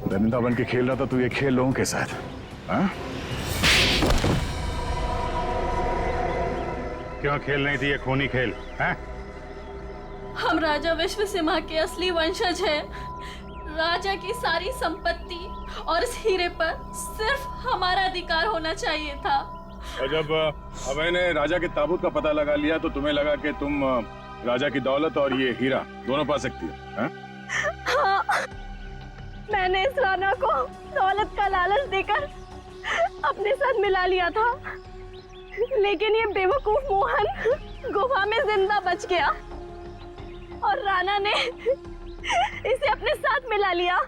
दरिंदा बन के खेल रहा था तू ये खेल लोगों के साथ, हाँ? क्यों खेल नहीं थी ये खूनी खेल, हैं? हम राजा विश्व सिम्हा के असली वंशज हैं। राजा की सारी संपत्ति और इस हीरे पर सिर्फ हमारा अधिकार होना चाहिए था। और जब अभय ने राजा के ताबूत का पता लगा लिया तो तुम्हें लगा कि तुम राजा की दौलत और ये हीरा दोनों पा सकती हो, हैं? हाँ, मैंने इस राणा को दौलत का लालच देकर अपने साथ मिला लिया था, लेकिन ये बेवकूफ मोहन गुफा में जिंदा बच गया और राणा ने इसे अपने साथ मिला लिया।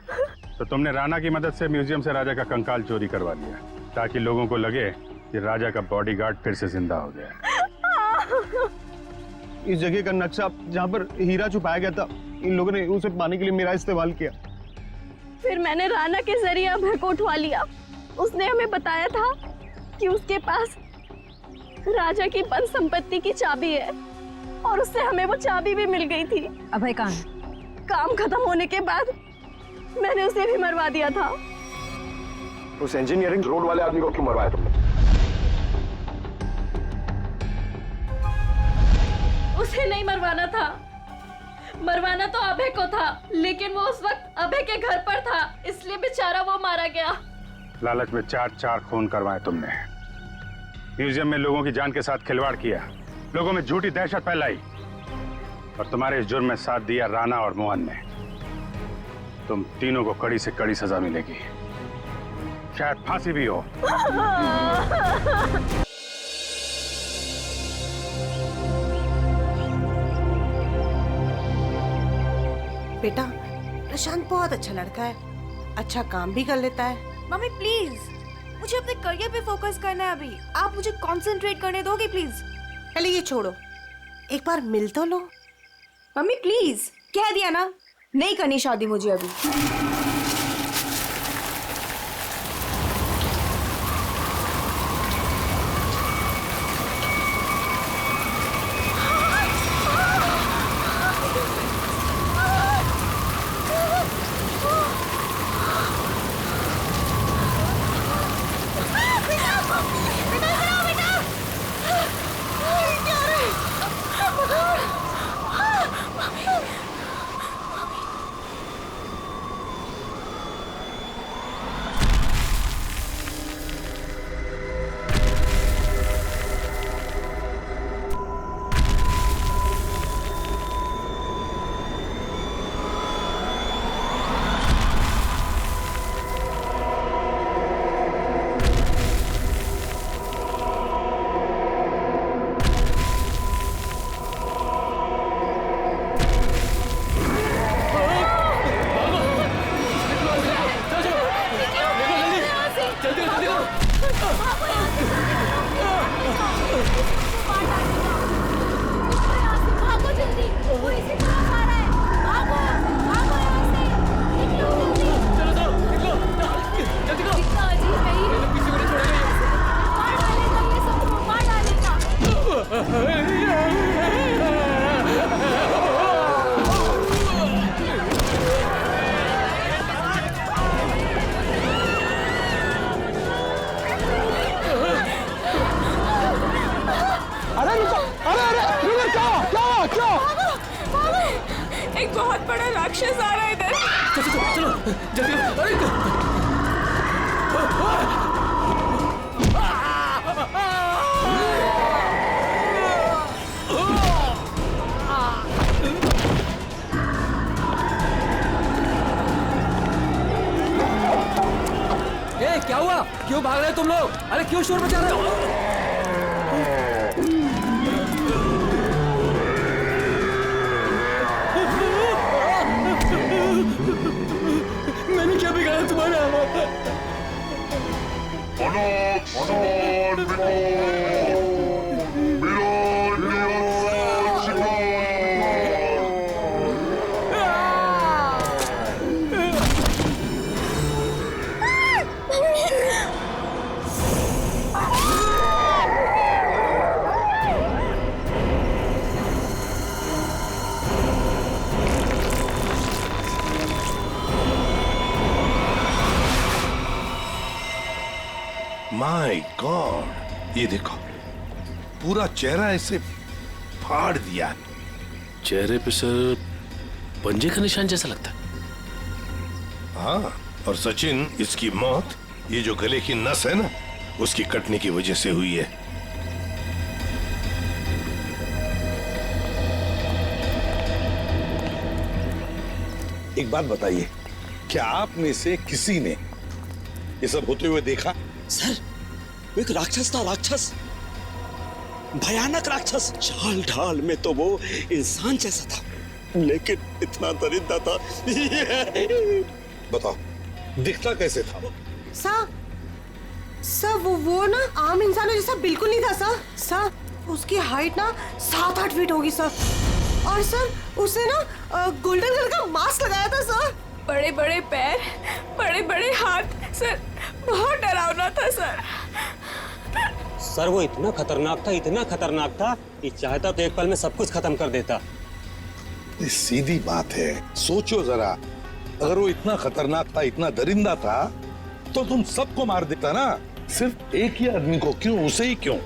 तो तुमने राणा की मदद से म्यूजियम से राजा का कंकाल चोरी करवा लिया ताकि लोगों को लगे कि राजा का बॉडीगार्ड फिर से जिंदा हो गया। इस जगह का नक्शा जहाँ पर हीरा छुपाया गया था, इन लोगों ने उसे पाने के लिए मेरा इस्तेमाल किया। फिर मैंने राणा के जरिए अभय को उठवा लिया। उसने हमें बताया था कि उसके पास राजा की बंद संपत्ति की चाबी है और उससे हमें वो चाबी भी मिल गई थी। अभय कहाँ है? काम खत्म होने के बाद मैंने उसे भी मरवा दिया था। उस इंजीनियरिंग रोड वाले आदमी को क्यों मरवाया तुमने? उसे नहीं मरवाना था, मरवाना तो अभय को था, लेकिन वो उस वक्त अभय के घर पर था, इसलिए बेचारा वो मारा गया। लालच में चार खून करवाए तुमने, म्यूजियम में लोगों की जान के साथ खिलवाड़ किया, लोगों में झूठी दहशत फैलाई और तुम्हारे इस जुर्म में साथ दिया राणा और मोहन ने। तुम तीनों को कड़ी से कड़ी सजा मिलेगी, शायद फांसी भी हो। बेटा, प्रशांत बहुत अच्छा लड़का है, अच्छा काम भी कर लेता है। मम्मी प्लीज, मुझे अपने करियर पे फोकस करना है अभी। आप मुझे कंसंट्रेट करने दोगे प्लीज? पहले ये छोड़ो, एक बार मिल तो लो। मम्मी प्लीज, कह दिया ना, नहीं करनी शादी मुझे अभी। बहुत बड़ा राक्षस आ रहा है इधर। चलो चलो जल्दी। अरे क्या हुआ? क्यों भाग रहे हो तुम लोग? अरे क्यों शोर मचा रहे हो? मैंने क्या बिगाड़ा तुम्हारा? माय गॉड, ये देखो पूरा चेहरा ऐसे फाड़ दिया। चेहरे पे सर पंजे का निशान जैसा लगता है। हाँ, और सचिन, इसकी मौत ये जो गले की नस है ना, उसकी कटने की वजह से हुई है। एक बात बताइए, क्या आप में से किसी ने ये सब होते हुए देखा? सर, वो एक राक्षस था, राक्षस, भयानक राक्षस। चाल ढाल में तो वो इंसान जैसा था, लेकिन इतना दरिद्र था। बताओ, दिखता कैसे था? सर वो ना आम इंसानों जैसा बिल्कुल नहीं था सर, उसकी हाइट ना 7-8 फीट होगी सर। और सर उसने ना गोल्डन कलर का मास्क लगाया था सर। बड़े बड़े पैर, बड़े बड़े हाथ, सर बहुत डरावना था सर। सर वो इतना खतरनाक था कि चाहता तो एक पल में सब कुछ खत्म कर देता। ये सीधी बात है, सोचो जरा, अगर वो इतना खतरनाक था, इतना दरिंदा था, तो तुम सबको मार देता ना, सिर्फ एक ही आदमी को क्यों, उसे ही क्यों?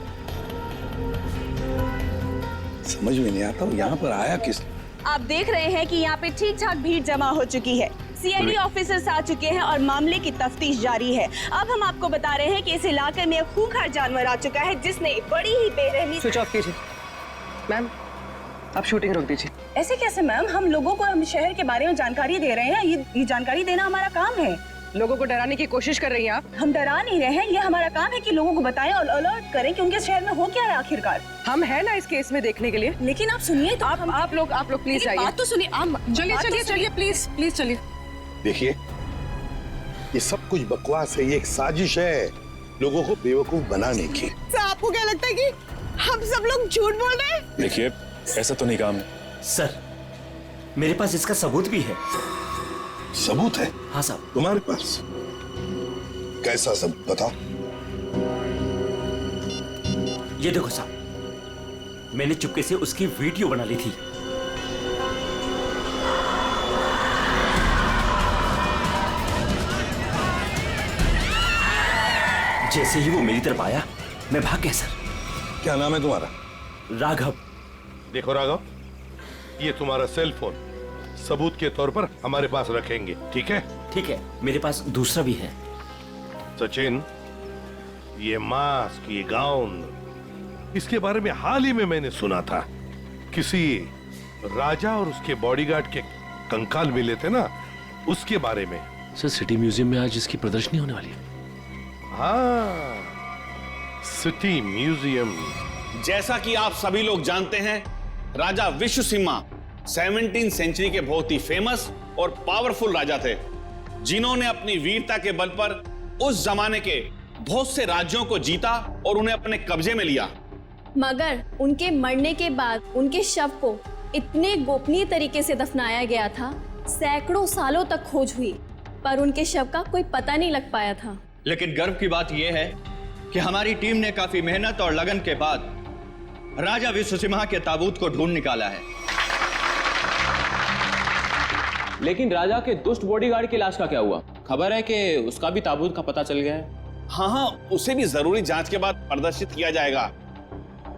समझ में नहीं आता यहाँ पर आया किस? आप देख रहे हैं कि यहाँ पे ठीक ठाक भीड़ जमा हो चुकी है। सीआईडी ऑफिसर्स आ चुके हैं और मामले की तफ्तीश जारी है। अब हम आपको बता रहे हैं कि इस इलाके में एक खूंखार जानवर आ चुका है जिसने बड़ी ही बेरहमी। स्विच ऑफ कीजिए मैम, आप शूटिंग रोक दीजिए। ऐसे कैसे मैम? हम लोगों को हम शहर के बारे में जानकारी दे रहे हैं, ये जानकारी देना हमारा काम है। लोगों को डराने की कोशिश कर रही हैं आप। हम डरा नहीं रहे हैं, ये हमारा काम है कि लोगों को बताएं और अलर्ट करें कि उनके शहर में हो क्या रहा है आखिरकार। हम हैं ना इस केस में देखने के लिए। लेकिन आप सुनिए तो, आप लोग प्लीज आइए। बात तो सुनिए। चलिए प्लीज चलिए। देखिए, ये सब कुछ बकवास है, ये एक साजिश है लोगों को बेवकूफ बनाने की। आपको क्या लगता है कि हम सब लोग झूठ बोल रहे हैं? देखिए, ऐसा तो नहीं काम है। सर, मेरे पास इसका सबूत भी है। सबूत है? हाँ साहब। तुम्हारे पास कैसा सबूत, बताओ। ये देखो साहब, मैंने चुपके से उसकी वीडियो बना ली थी। जैसे ही वो मेरी तरफ आया, मैं भाग गया सर। क्या नाम है तुम्हारा? राघव। देखो राघव, ये तुम्हारा सेल फोन सबूत के तौर पर हमारे पास रखेंगे, ठीक है? ठीक है, मेरे पास दूसरा भी है। सचिन, ये मास्क, ये गाउन, इसके बारे में हाल ही में मैंने सुना था। किसी राजा और उसके बॉडीगार्ड के कंकाल मिले थे ना, उसके बारे में। सर, सिटी म्यूजियम में आज इसकी प्रदर्शनी होने वाली है। हाँ, सिटी म्यूजियम। जैसा कि आप सभी लोग जानते हैं, राजा विश्वसिंहा 17वीं सेंचुरी के बहुत ही फेमस और पावरफुल राजा थे, जिन्होंने अपनी वीरता के बल पर उस जमाने के बहुत से राज्यों को जीता और उन्हें अपने कब्जे में लिया। मगर उनके मरने के बाद उनके शव को इतने गोपनीय तरीके से दफनाया गया था, सैकड़ों सालों तक खोज हुई, पर उनके शव का कोई पता नहीं लग पाया था। लेकिन गर्व की बात यह है कि हमारी टीम ने काफी मेहनत और लगन के बाद राजा विश्वसिंहा के ताबूत को ढूंढ निकाला है। लेकिन राजा के दुष्ट बॉडीगार्ड की लाश का क्या हुआ? खबर है कि उसका भी ताबूत का पता चल गया है। हाँ, उसे भी जरूरी जांच के बाद प्रदर्शित किया जाएगा।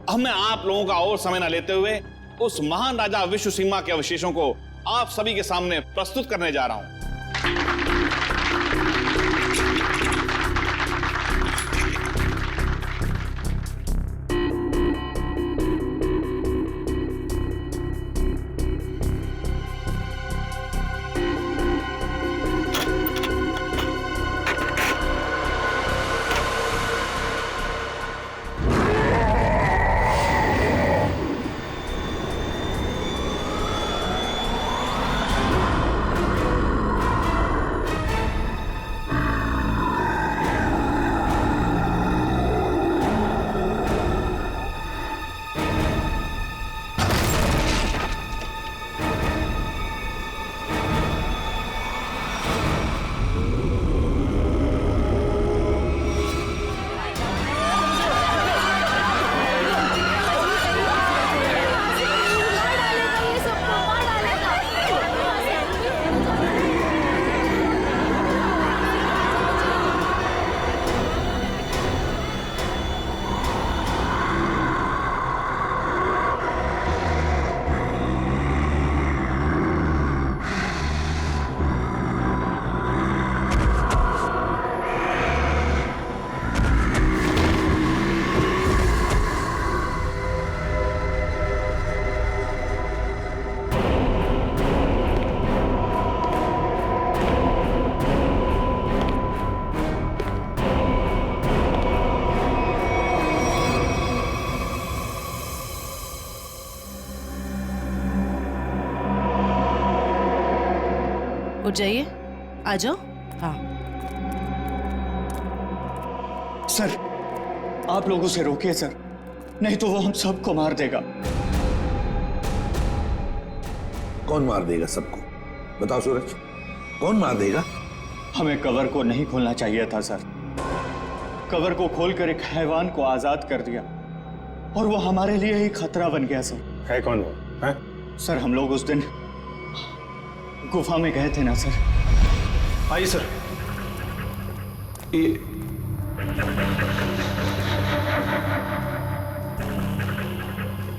अब मैं आप लोगों का और समय न लेते हुए उस महान राजा विश्वसिंहा के अवशेषों को आप सभी के सामने प्रस्तुत करने जा रहा हूं। उठ जाइए, आ जाओ। हाँ सर, आप लोगों से रोकिए सर, नहीं तो वो हम सबको मार देगा। कौन मार देगा सबको? बताओ सूरज, कौन मार देगा? हमें कवर को नहीं खोलना चाहिए था सर। कवर को खोलकर एक हैवान को आजाद कर दिया और वो हमारे लिए ही खतरा बन गया सर। है कौन वो? है? सर, हम लोग उस दिन गुफा में गए थे ना सर। आइए सर। ये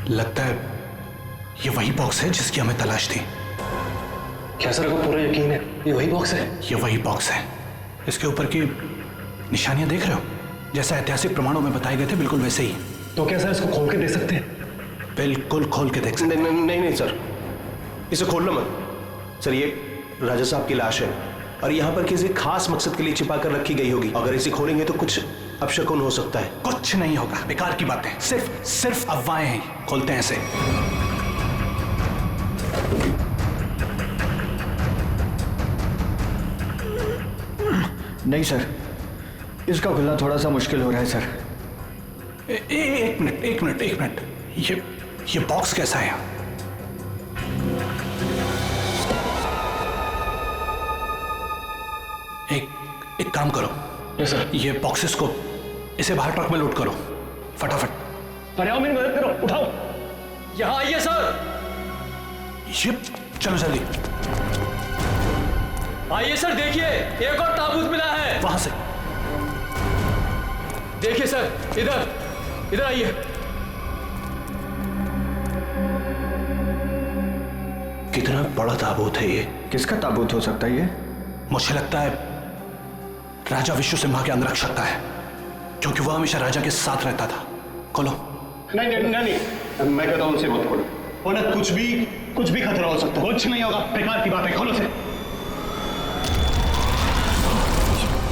लगता है ये वही बॉक्स है जिसकी हमें तलाश थी। क्या सर को पूरा यकीन है ये वही बॉक्स है? ये वही बॉक्स है। इसके ऊपर की निशानियां देख रहे हो? जैसा ऐतिहासिक प्रमाणों में बताए गए थे बिल्कुल वैसे ही। तो क्या सर इसको खोल के देख सकते हैं? बिल्कुल खोल के देख सकते। नहीं सर, इसे खोलना मत सर। ये राजा साहब की लाश है और यहाँ पर किसी खास मकसद के लिए छिपा कर रखी गई होगी। अगर इसे खोलेंगे तो कुछ अपशकुन हो सकता है। कुछ नहीं होगा, बेकार की बातें, सिर्फ अफवाहें हैं। खोलते हैं इसे। नहीं सर, इसका खुलना थोड़ा सा मुश्किल हो रहा है सर। एक मिनट। ये बॉक्स कैसा है? एक काम करो। Yes sir. ये बॉक्सेस को इसे बाहर ट्रक में लोड करो फटाफट। पर्यावरण मेरी मदद करो, उठाओ। यहाँ आइए सर। ये चलो जल्दी। आइए सर, देखिए एक और ताबूत मिला है। वहां से देखिए सर, इधर आइए। कितना बड़ा ताबूत है ये? किसका ताबूत हो सकता है ये? मुझे लगता है राजा विश्व सिम्हा के अंगरक्षक का है, क्योंकि वो हमेशा राजा के साथ रहता था। खोलो। नहीं, मैं कहता हूं उनसे मत खोलो, वरना कुछ भी खतरा हो सकता है। कुछ नहीं होगा, बेकार की बात है। खोलो से।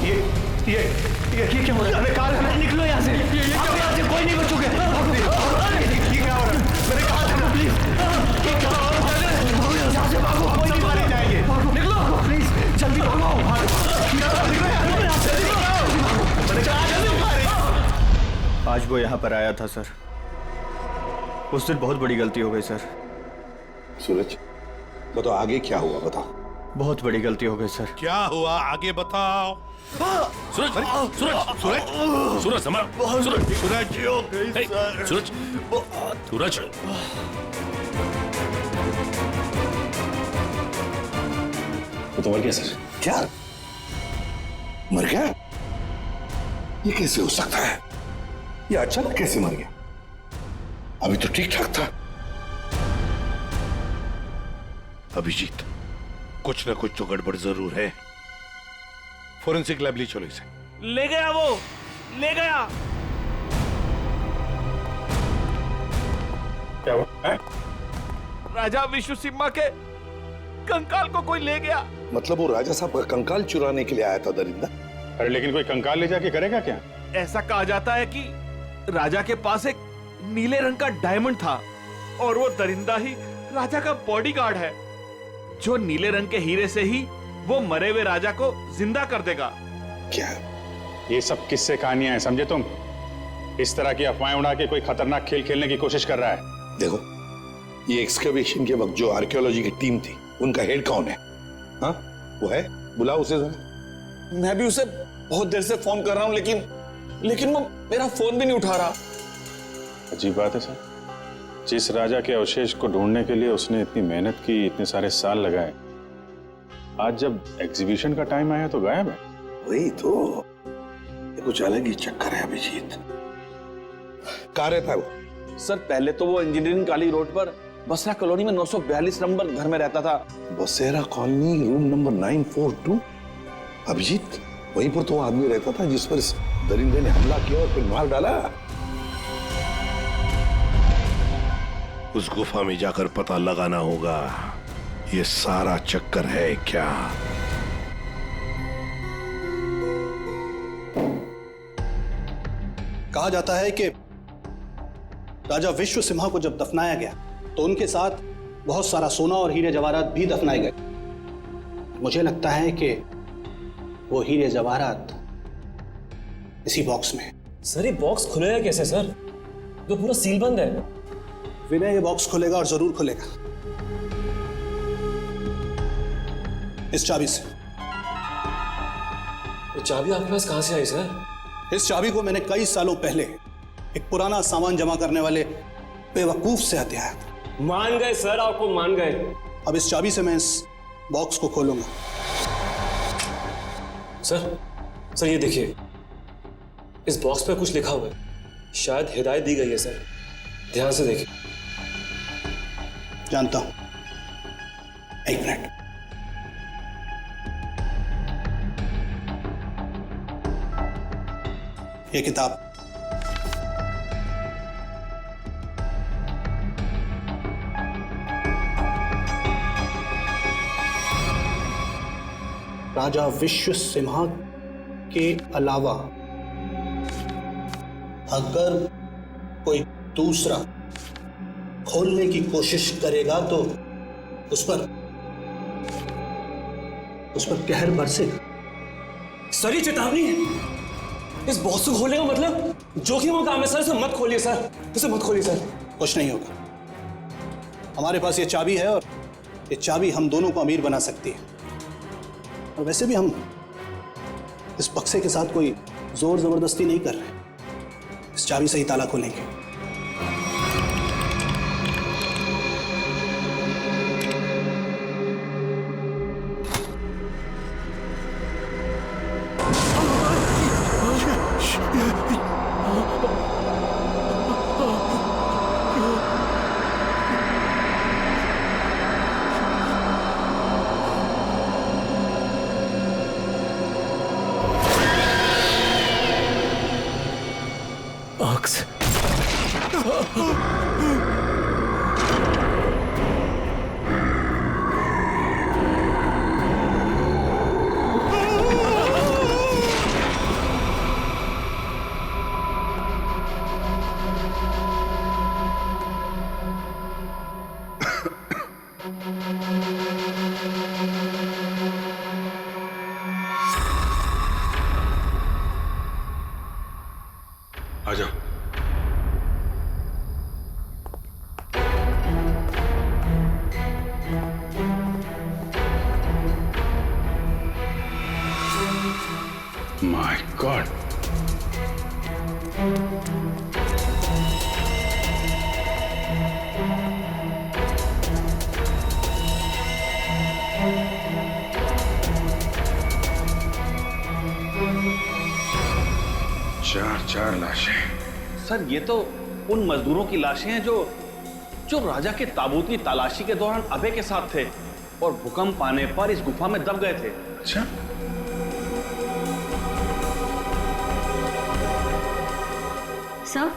ये क्या हो रहा है? कार निकलो यहाँ से। यहाँ से कोई नहीं बचोगे। ये क्या हो रहा है? मैंने कहा था ना, प्लीज। यहाँ से भागो, कोई नहीं मारे जाएंगे। निकलो प्लीज, जल्दी भागो। आज वो यहाँ पर आया था सर। उस दिन बहुत बड़ी गलती हो गई सर। सूरज, बताओ आगे क्या हुआ, बताओ। बहुत बड़ी गलती हो गई सर। क्या हुआ आगे बताओ। सूरज, वो तो मर गया सर। क्या मर गया? ये कैसे हो सकता है? ये अचानक कैसे मर गया? अभी तो ठीक ठाक था। अभिजीत, कुछ ना कुछ तो गड़बड़ जरूर है। फोरेंसिक लैब ले चलो इसे। ले गया वो, ले गया। क्या हुआ? राजा विश्व सिम्हा के कंकाल को कोई ले गया। मतलब वो राजा साहब का कंकाल चुराने के लिए आया था दरिंदा? अरे लेकिन कोई कंकाल ले जाके करेगा क्या? ऐसा कहा जाता है कि राजा के पास एक नीले रंग का डायमंड था और वो दरिंदा ही राजा का बॉडीगार्ड है, जो नीले रंग के हीरे से ही वो मरे हुए राजा को जिंदा कर देगा। क्या ये सब किस्से कहानियां हैं, समझे तुम? इस तरह की अफवाहें उड़ा के कोई खतरनाक खेल खेलने की कोशिश कर रहा है। देखो, ये एक्सकवेशन के वक्त जो आर्कियोलॉजी की टीम थी, उनका हेड कौन है? हाँ, वो है, बुलाओ उसे जरा। मैं भी उसे बहुत देर से फोन कर रहा हूं, लेकिन वो मेरा फोन भी नहीं उठा रहा। अजीब बात है सर, जिस राजा के अवशेष को ढूंढने के लिए उसने इतनी मेहनत की, इतने सारे साल लगाए, आज जब एग्जीबिशन का टाइम आया तो गायब है। वही तो, ये कुछ अलग ही चक्कर है अभिजीत। कहाँ रहता है वो? सर पहले तो वो इंजीनियरिंग कॉलेज रोड पर बसरा कॉलोनी में 942 नंबर घर में रहता था। बसेरा कॉलोनी, रूम नंबर 942। अभिजीत, वहीं पर तो वो आदमी रहता था जिस पर इस दरिंदे ने हमला किया और फिर मार डाला। उस गुफा में जाकर पता लगाना होगा ये सारा चक्कर है क्या। कहा जाता है कि राजा विश्व सिम्हा को जब दफनाया गया तो उनके साथ बहुत सारा सोना और हीरे जवाहरात भी दफनाए गए। मुझे लगता है कि वो हीरे जवाहरात इसी बॉक्स में। सर ये बॉक्स खुलेगा कैसे सर? जो पूरा सील बंद है। विनय ये बॉक्स खुलेगा और जरूर खुलेगा इस चाबी से। ये चाबी आपके पास कहां से आई सर? इस चाबी को मैंने कई सालों पहले एक पुराना सामान जमा करने वाले बेवकूफ से हथियाया था। मान गए सर, आपको मान गए। अब इस चाबी से मैं इस बॉक्स को खोलूंगा। सर ये देखिए, इस बॉक्स पे कुछ लिखा हुआ है, शायद हिदायत दी गई है सर, ध्यान से देखिए। जानता हूं, एक मिनट। ये किताब राजा विश्व सिम्हा के अलावा अगर कोई दूसरा खोलने की कोशिश करेगा तो उस पर कहर बरसेगा। सर ये चेतावनी है। इस बॉक्स को खोलने का मतलब जोखिम का काम है सर। इसे मत खोलिए सर, इसे मत खोलिए सर। कुछ नहीं होगा, हमारे पास ये चाबी है और ये चाबी हम दोनों को अमीर बना सकती है। और वैसे भी हम इस बक्से के साथ कोई जोर जबरदस्ती नहीं कर रहे, इस चाबी से ही ताला खोलेंगे। आजा। माय गॉड, चार लाशें। सर ये तो उन मजदूरों की लाशें हैं जो राजा के ताबूत की तलाशी के दौरान अभय के साथ थे। और भूकंप आने पर इस गुफा में दब गए थे। अच्छा, सर,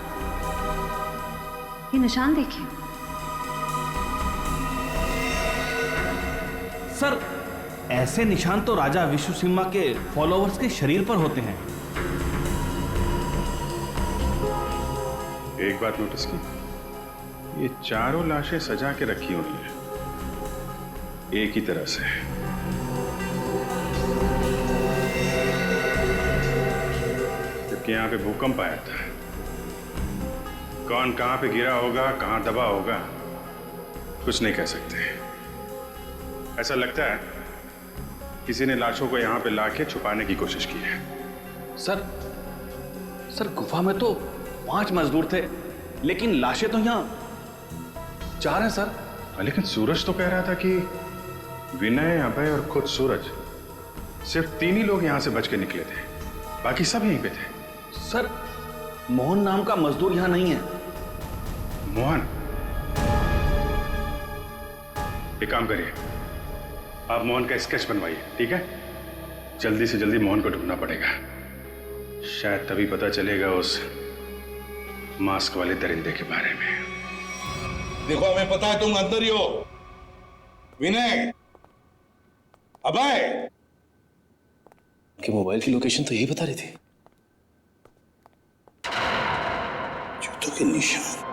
ये निशान देखिए। सर, ऐसे निशान तो राजा विश्वसिम्हा के फॉलोअर्स के शरीर पर होते हैं। एक बात नोटिस की, ये चारों लाशें सजा के रखी हुई हैं एक ही तरह से। जबकि यहां पे भूकंप आया था। कौन कहां पे गिरा होगा, कहां दबा होगा, कुछ नहीं कह सकते। ऐसा लगता है किसी ने लाशों को यहां पे लाके छुपाने की कोशिश की है। सर गुफा में तो 5 मजदूर थे, लेकिन लाशें तो यहां 4 हैं सर। लेकिन सूरज तो कह रहा था कि विनय, अभय और खुद सूरज, सिर्फ 3 ही लोग यहां से बच के निकले थे, बाकी सब यहीं पे थे। सर, मोहन नाम का मजदूर यहां नहीं है। मोहन? एक काम करिए, आप मोहन का स्केच बनवाइए, ठीक है? जल्दी से जल्दी मोहन को ढूंढना पड़ेगा। शायद तभी पता चलेगा उस मास्क वाले दरिंदे के बारे में। देखो, हमें पता है तुम अंदर ही हो। विनय, अभय, कि मोबाइल की लोकेशन तो यही बता रही थी। जूतों के निशान।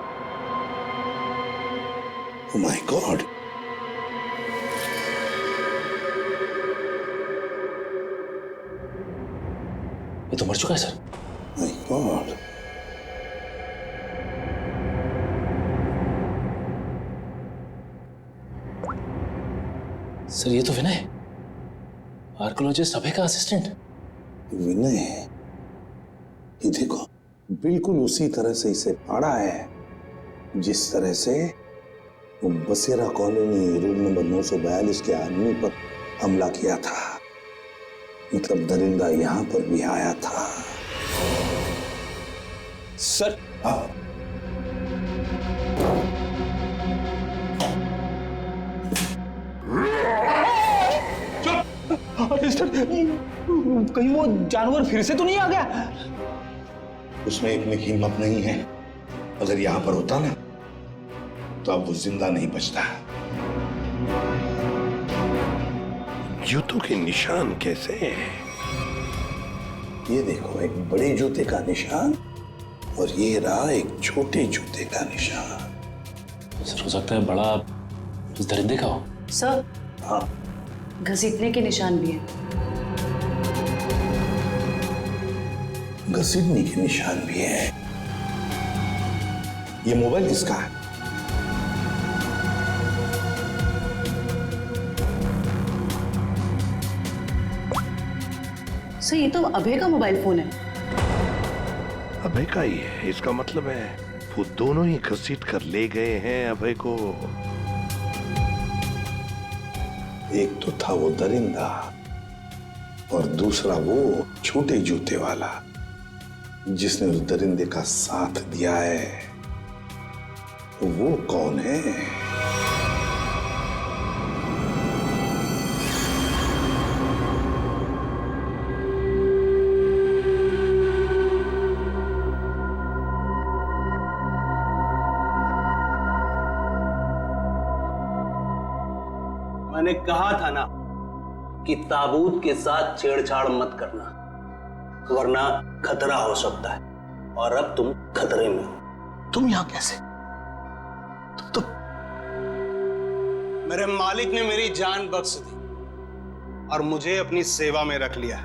Oh my God. ये तो मर चुका है सर। My God. सर, ये तो विनय, आर्कियोलॉजिस्ट अभय का असिस्टेंट। विनय, ये देखो, बिल्कुल उसी तरह से इसे पाड़ा है जिस तरह से वो बसेरा कॉलोनी रूम नंबर 942 के आदमी पर हमला किया था। मतलब दरिंदा यहां पर भी आया था। सर, कहीं वो जानवर फिर से तो नहीं आ गया? उसमें इतनी हिम्मत नहीं है। अगर यहां पर होता ना तो अब वो जिंदा नहीं बचता। जूतों के निशान कैसे? ये देखो, एक बड़े जूते का निशान और ये रहा एक छोटे जूते का निशान। सर, हो सकता है बड़ा उस दरिंदे का हो। सर, हाँ, घसीटने के निशान भी हैं। घसीटने के निशान भी है। ये मोबाइल किसका है? सर, ये तो अभय का मोबाइल फोन है। अभय का ही है? इसका मतलब है वो दोनों ही घसीट कर ले गए हैं अभय को। एक तो था वो दरिंदा और दूसरा वो छोटे जूते वाला जिसने उस दरिंदे का साथ दिया है। तो वो कौन है? मैंने कहा था ना कि ताबूत के साथ छेड़छाड़ मत करना, वरना खतरा हो सकता है। और अब तुम खतरे में हो। तुम यहां कैसे? तुम मेरे मालिक ने मेरी जान बख्श दी और मुझे अपनी सेवा में रख लिया है।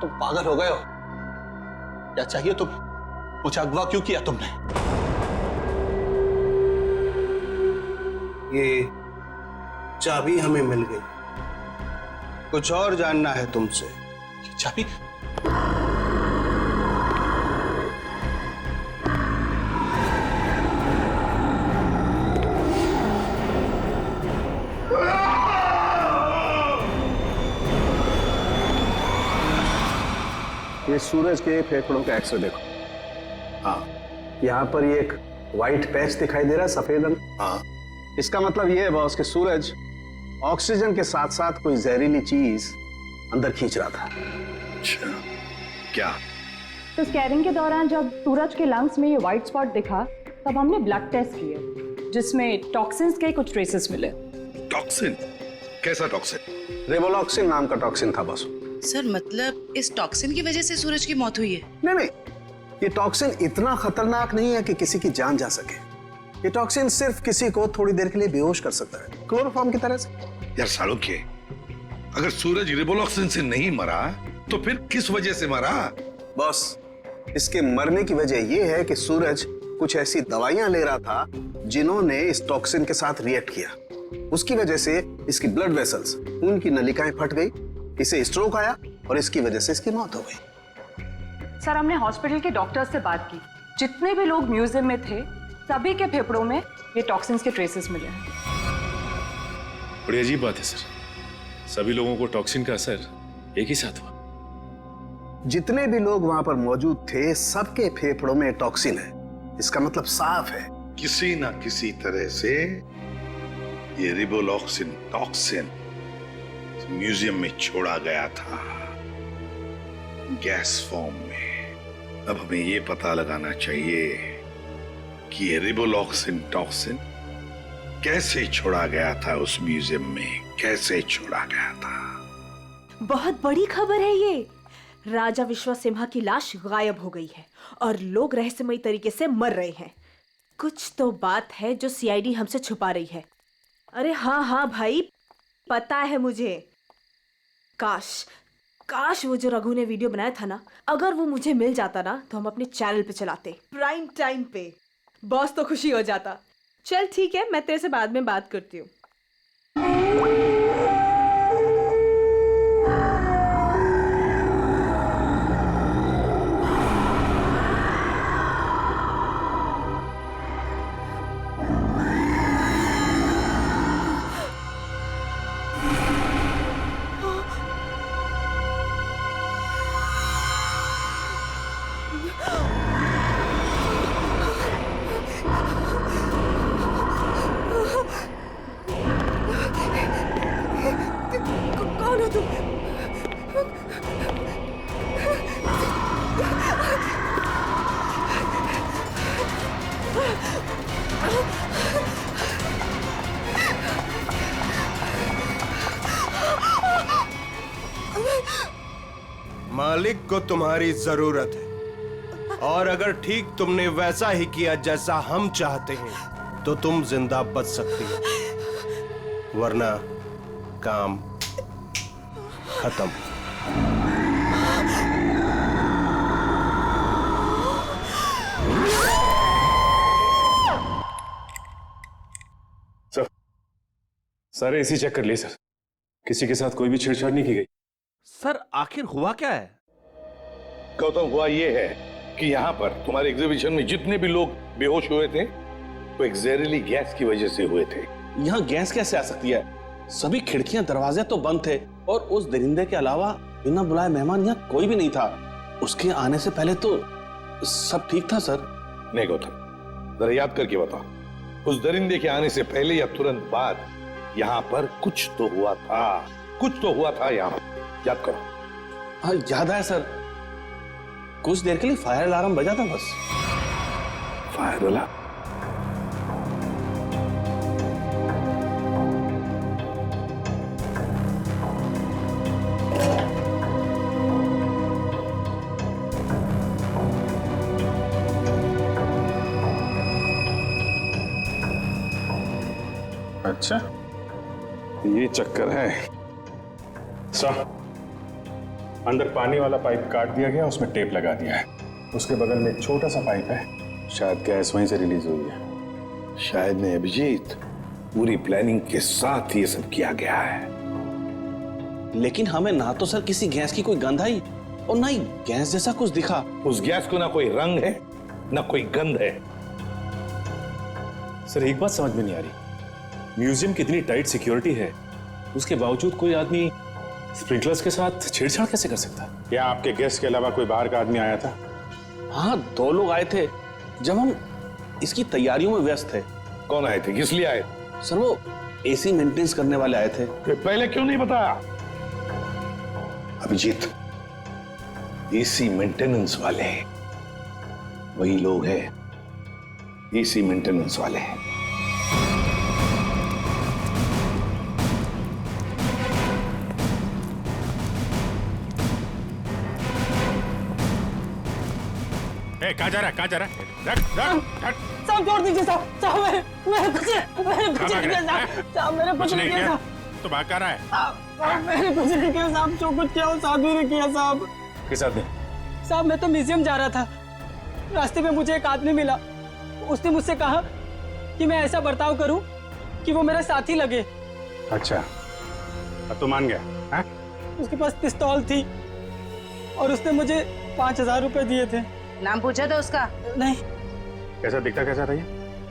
तुम पागल हो गए हो? क्या चाहिए तुम्हें? मुझे अगवा क्यों किया तुमने? ये चाबी हमें मिल गई। कुछ और जानना है तुमसे? चाबी? ये सूरज के फेफड़ों का एक्सरे देखो। हाँ, यहाँ पर ये एक व्हाइट पैच दिखाई दे रहा है, सफेद रंग। हाँ, इसका मतलब यह है बॉस कि सूरज ऑक्सीजन के साथ साथ कोई जहरीली चीज अंदर खींच रहा था। अच्छा, क्या? तो स्कैनिंग के दौरान जब सूरज के लंग्स में ये व्हाइट स्पॉट दिखा तब हमने ब्लड टेस्ट किए जिसमें टॉक्सिन्स के कुछ ट्रेसेस मिले। टॉक्सिन? कैसा टॉक्सिन? रेवोलॉक्सिन नाम का टॉक्सिन था बॉस। सर मतलब इस टॉक्सिन की वजह से सूरज की मौत हुई है? नहीं, ये टॉक्सिन इतना खतरनाक नहीं है कि किसी की जान जा सके। ये टॉक्सिन सिर्फ किसी को थोड़ी देर के लिए बेहोश कर सकता है, क्लोरोफॉर्म की तरह से। यार सालुक्य, अगर सूरज रिवोलॉक्सिन से नहीं मरा तो फिर किस वजह से मरा? बॉस, इसके मरने की वजह यह है कि सूरज कुछ ऐसी दवाइयां ले रहा था जिन्होंने इस टॉक्सिन के साथ रिएक्ट किया। उसकी वजह से इसकी ब्लड वेसल्स, उनकी नलिकाएं फट गई, इसे स्ट्रोक आया और इसकी वजह से इसकी मौत हो गई। सर हमने हॉस्पिटल के डॉक्टर से बात की, जितने भी लोग म्यूजियम में थे सभी के फेफड़ों में ये टॉक्सिन्स के ट्रेसेस मिले हैं। बड़ी अजीब बात है सर, सभी लोगों को टॉक्सिन का असर एक ही साथ हुआ। जितने भी लोग वहां पर मौजूद थे सबके फेफड़ों में टॉक्सिन है। इसका मतलब साफ है, किसी ना किसी तरह से ये रिवोलॉक्सिन टॉक्सिन म्यूजियम में छोड़ा गया था, गैस फॉर्म में। अब हमें ये पता लगाना चाहिए कि ये रिवोलॉक्सिन टॉक्सिन कैसे छोड़ा गया था उस म्यूजियम में, कैसे छोड़ा गया था। बहुत बड़ी खबर है ये। राजा विश्वसिम्हा की लाश गायब हो गई है और लोग रहस्यमयी तरीके से मर रहे हैं। कुछ तो बात है जो सीआईडी हमसे छुपा रही है। अरे हाँ भाई, पता है मुझे। काश वो जो रघु ने वीडियो बनाया था ना, अगर वो मुझे मिल जाता ना तो हम अपने चैनल पे चलाते, प्राइम टाइम पे। बॉस तो खुशी हो जाता। चल ठीक है, मैं तेरे से बाद में बात करती हूँ। कौन हो तुम? मालिक को तुम्हारी जरूरत है और अगर ठीक तुमने वैसा ही किया जैसा हम चाहते हैं तो तुम जिंदा बच सकती हो, वरना काम खत्म। सर, सारे एसी चेक कर लिए सर, किसी के साथ कोई भी छेड़छाड़ नहीं की गई। सर आखिर हुआ क्या है? गौतम, हुआ ये है कि यहाँ पर तुम्हारे एग्जीबिशन में जितने भी लोग बेहोश हुए थे वो एक जहरीली गैस की वजह से हुए थे। यहाँ गैस कैसे आ सकती है? सभी खिड़कियां दरवाजे तो बंद थे और उस दरिंदे के अलावा बिना बुलाए मेहमान यहाँ कोई भी नहीं था। उसके आने से पहले तो सब ठीक था सर। नहीं गौतम, जरा याद करके बताओ, उस दरिंदे के आने से पहले या तुरंत बाद यहाँ पर कुछ तो हुआ था, कुछ तो हुआ था यहाँ पर। याद करो। हाँ याद है सर, कुछ देर के लिए फायर अलार्म बजा था बस। Fire alarm? अच्छा, ये चक्कर है। सर, अंदर पानी वाला पाइप काट दिया गया, उसमें टेप लगा दिया है। उसके बगल में एक छोटा सा पाइप है, शायद गैस वहीं से रिलीज हुई है। शायद नहीं अभिजीत, पूरी प्लानिंग के साथ ये सब किया गया है। लेकिन हमें ना तो सर किसी गैस की कोई गंध आई और ना ही गैस जैसा कुछ दिखा। उस गैस को ना कोई रंग है ना कोई गंध है। सर एक बात समझ में नहीं आ रही, म्यूजियम की इतनी टाइट सिक्योरिटी है, उसके बावजूद कोई आदमी स्प्रिंकलर्स के साथ छेड़छाड़ कैसे कर सकता है? क्या आपके गेस्ट के अलावा कोई बाहर का आदमी आया था? हाँ, 2 लोग आए थे जब हम इसकी तैयारियों में व्यस्त थे। कौन आए थे, किस लिए आए? सर वो एसी मेंटेनेंस करने वाले आए थे। पहले क्यों नहीं बताया? अभिजीत, एसी मेंटेनेंस वाले वही लोग हैं, एसी मेंटेनेंस वाले हैं। कहाँ जा रहा है? कहाँ जा रहा है? रख रख रख। साहब छोड़ दीजिए साहब। साहब मैंने कुछ नहीं किया साहब। साहब मैंने कुछ नहीं किया। तो भाग कर रहा है? साहब मैंने कुछ नहीं किया साहब। जो कुछ किया वो साहब ही ने किया साहब। किस आदमी? साहब मैं तो म्यूजियम जा रहा था, रास्ते में मुझे एक आदमी मिला। उसने मुझसे कहा कि मैं ऐसा बर्ताव करूं कि वो मेरा साथी लगे। अच्छा, अब तू मान गया? है? उसके पास पिस्तौल थी और उसने मुझे 5,000 रुपए दिए थे। नाम पूछा था उसका? नहीं। कैसा दिखता कैसा था ये?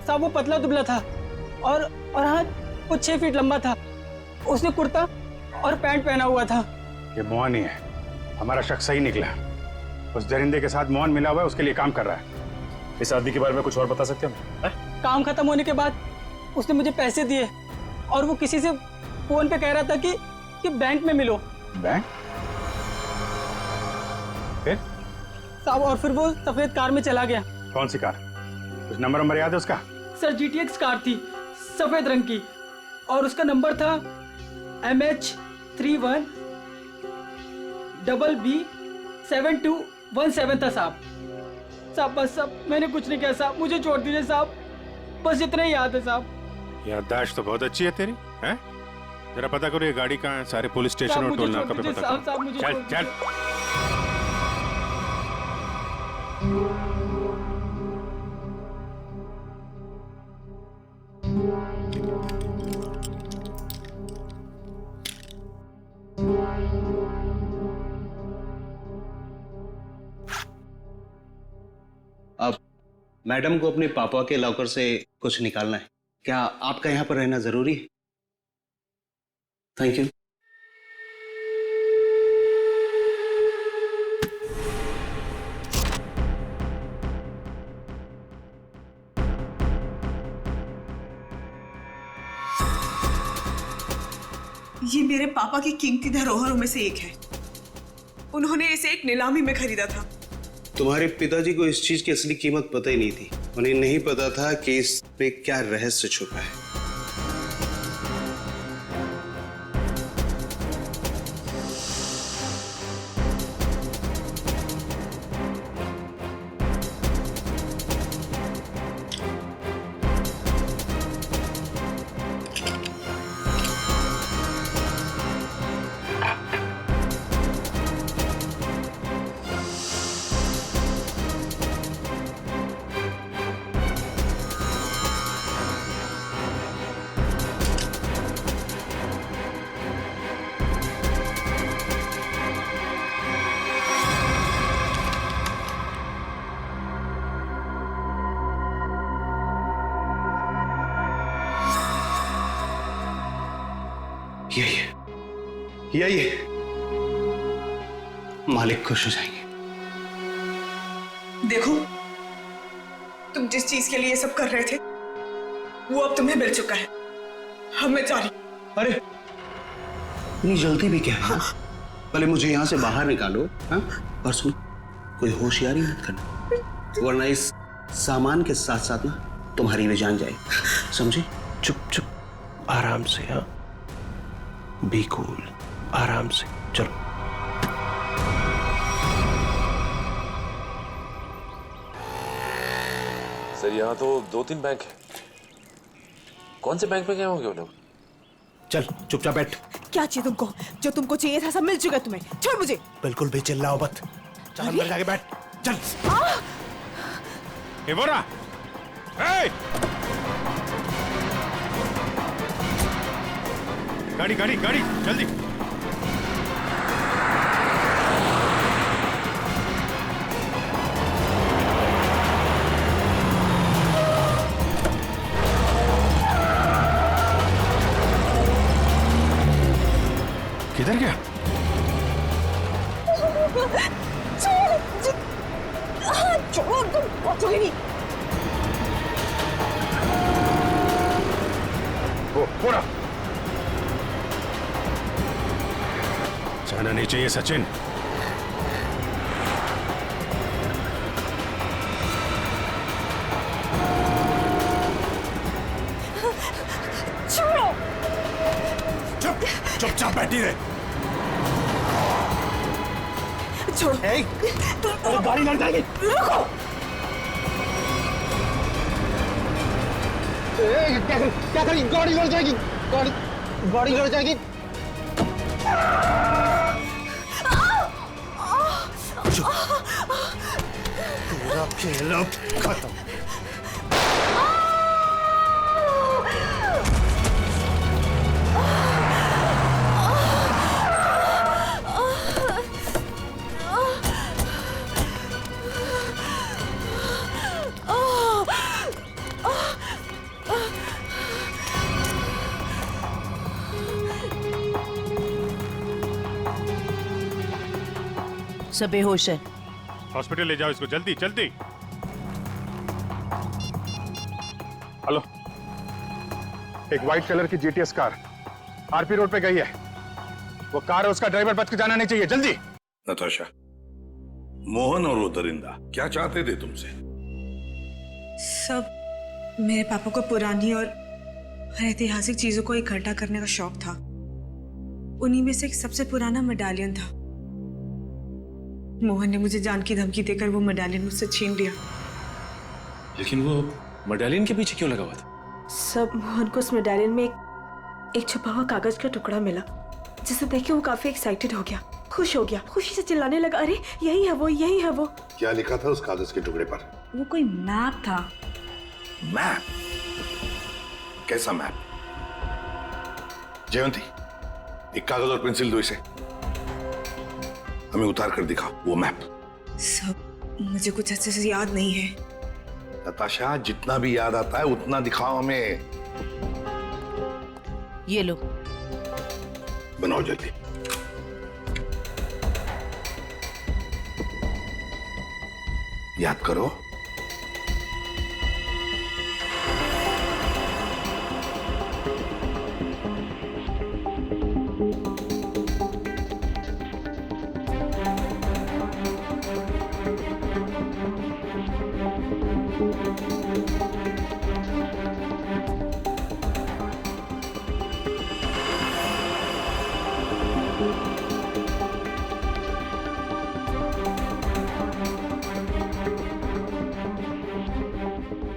साहब वो पतला दुबला था और हाँ वो 6 फीट लंबा था। उसने कुर्ता और पैंट पहना हुआ था। ये मोहन ही है, हमारा शख्स सही निकला। उस दरिंदे के साथ मोहन मिला हुआ है, उसके लिए काम कर रहा है। इस आदमी के बारे में कुछ और बता सकते हो? काम खत्म होने के बाद उसने मुझे पैसे दिए और वो किसी से फोन पे कह रहा था कि बैंक में मिलो। बैंक? फिर? साहब और फिर वो सफेद कार में चला गया। कौन सी कार? कुछ नंबर याद है उसका? सर GTX कार थी, सफेद रंग की, और उसका नंबर था MH31 BB7217 था साहब। साहब बस साहब मैंने कुछ नहीं किया साहब, मुझे छोड़ दीजिए साहब, बस इतना ही याद है साहब। याददाश्त तो बहुत अच्छी है तेरी, हैं? जरा पता करो ये गाड़ी कहाँ है, सारे पुलिस स्टेशन और टोल नाका पे पता करो। चल चल। अब मैडम को अपने पापा के लॉकर से कुछ निकालना है। क्या आपका यहाँ पर रहना जरूरी है? Thank you. ये मेरे पापा की कीमती धरोहरों में से एक है। उन्होंने इसे एक नीलामी में खरीदा था। तुम्हारे पिताजी को इस चीज की असली कीमत पता ही नहीं थी। उन्हें नहीं पता था कि इसमें क्या रहस्य छुपा है। यही मालिक खुश हो जाएंगे। देखो, तुम जिस चीज के लिए सब कर रहे थे वो अब तुम्हें मिल चुका है। अब मैं जा रही। अरे इतनी जल्दी भी क्या है? हाँ? पहले मुझे यहाँ से बाहर निकालो। हाँ? और सुन, कोई होशियारी मत करना, वरना इस सामान के साथ साथ ना तुम्हारी भी जान जाए। समझे? चुप चुप आराम से। हाँ, बी कूल, आराम से चलो। सर यहाँ तो 2-3 बैंक है। कौन से बैंक में गए होंगे वो लोग? चल चुपचाप बैठ। क्या चाहिए तुमको? जो तुमको चाहिए था सब मिल चुका है तुम्हें। छोड़ मुझे। बिल्कुल भी चिल्लाओ मत। चल अंदर जाके बैठ। चल। एवोरा, गाड़ी गाड़ी गाड़ी जल्दी। किधर गया? छोड़ तुम पहुंचोगे नहीं। को, फोड़ा। जाना नहीं चाहिए सचिन। छोड़ो। चुपचाप बैठी रहे। छोड़ो। गाड़ी लड़ जाएगी। रुको। क्या करें? गाड़ी लड़ जाएगी। गाड़ी लड़ जाएगी। तेरा खेल अब खत्म। सब बेहोश है। हॉस्पिटल ले जाओ इसको, जल्दी जल्दी। हेलो, एक व्हाइट कलर की जीटीएस कार आरपी रोड पे गई है। वो कार है, उसका ड्राइवर बच के जाना नहीं चाहिए, जल्दी। नताशा, मोहन और वो दरिंदा क्या चाहते थे तुमसे? सब मेरे पापा को पुरानी और ऐतिहासिक चीजों को इकट्ठा करने का शौक था। उन्हीं में से एक सबसे पुराना मेडालियन था। मोहन ने मुझे जान की धमकी देकर वो मेडालियन मुझसे छीन लिया। लेकिन वो मेडालियन के पीछे क्यों लगा हुआ था? सब मोहन को उस मेडालियन में एक छुपा हुआ कागज का टुकड़ा मिला, जिसे देख के वो काफी एक्साइटेड हो गया, खुश हो गया, खुशी से चिल्लाने लगा, अरे यही है वो, यही है वो। क्या लिखा था उस कागज के टुकड़े पर? वो कोई मैप था। मैप? कैसा मैप? जयंती, एक कागज और पेंसिल दो इसे, हमें उतार कर दिखाओ वो मैप। सब मुझे कुछ अच्छे से याद नहीं है। नताशा, जितना भी याद आता है उतना दिखाओ हमें। ये लो, बनाओ जल्दी। याद करो।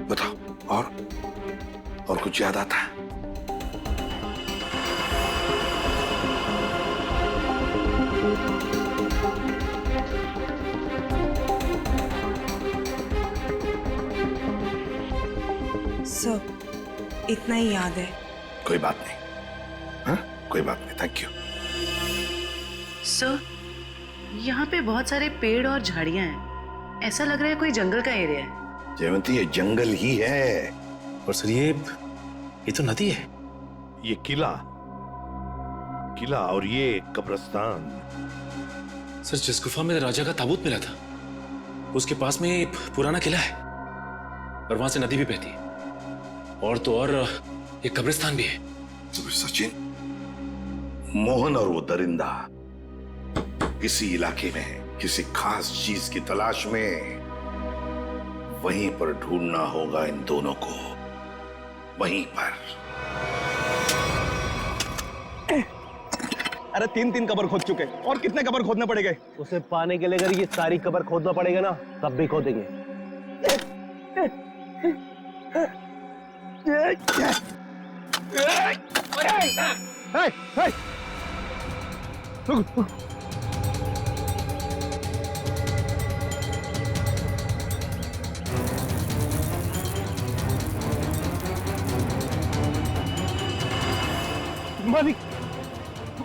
बताओ, और कुछ याद आता है? सब इतना ही याद है। कोई बात नहीं, हाँ? कोई बात नहीं, थैंक यू। सर, यहाँ पे बहुत सारे पेड़ और झाड़ियाँ हैं। ऐसा लग रहा है कोई जंगल का एरिया है। जयवंती, ये जंगल ही है। और सर ये तो नदी है। ये किला और ये कब्रिस्तान। सर, जिस गुफा में राजा का ताबूत मिला था, उसके पास में एक पुराना किला है और वहां से नदी भी बहती है, और तो और एक कब्रिस्तान भी है। तो सचिन, मोहन और वो दरिंदा किसी इलाके में किसी खास चीज की तलाश में, वहीं पर ढूंढना होगा इन दोनों को, वहीं पर। अरे 3 कब्र खोद चुके, और कितने कब्र खोदने पड़ेंगे? उसे पाने के लिए अगर ये सारी कब्र खोदना पड़ेगा ना, तब भी खोदेंगे।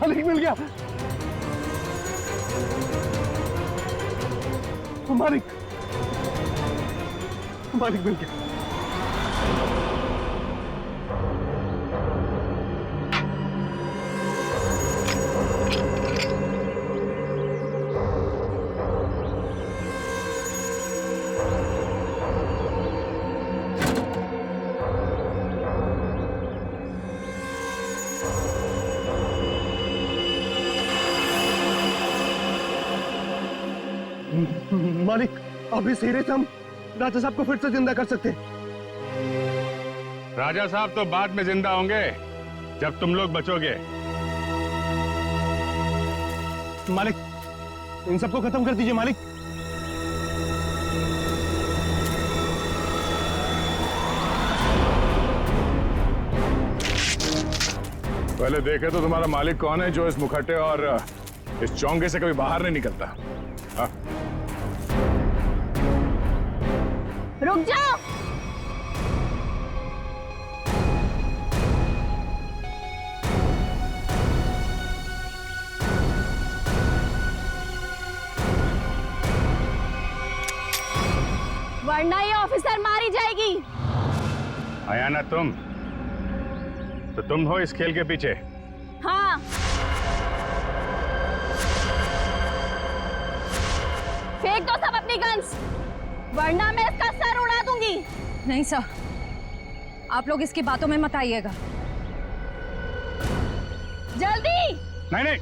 मालिक मिल गया। मालिक मिल गया। मालिक, अभी सीधे हम राजा साहब को फिर से जिंदा कर सकते हैं। राजा साहब तो बाद में जिंदा होंगे जब तुम लोग बचोगे। मालिक, इन सबको खत्म कर दीजिए मालिक। पहले देखे तो तुम्हारा मालिक कौन है जो इस मुखट्टे और इस चौंगे से कभी बाहर नहीं निकलता। हाँ? रुक जाओ। वरना ये ऑफिसर मारी जाएगी। आया ना तुम, तो तुम हो इस खेल के पीछे। हाँ। फेंक दो सब अपनी गन्स, वरना मैं इसका सर उड़ा दूंगी। नहीं सर, आप लोग इसकी बातों में मत आइएगा। जल्दी। नहीं नहीं,